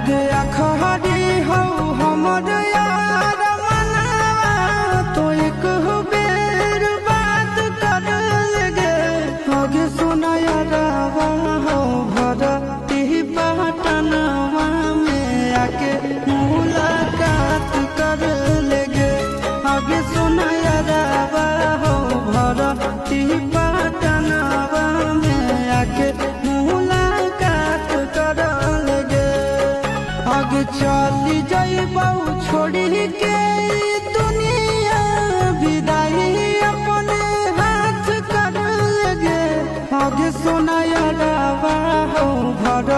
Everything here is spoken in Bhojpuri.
आगे अखहरी हो हमर यार मना तो एक बेर बात कर लगे आगे सुना यारवा हो भरती पटनवा में आके मुलाकात कर लगे आगे सुना यारवा हो भरती पटनवा में आके मुलाकात कर लगे आगे चली जाइबौ छोड़ी के दुनिया विदाई अपने हाथ कर लगे आगे सुना यारवा हो भर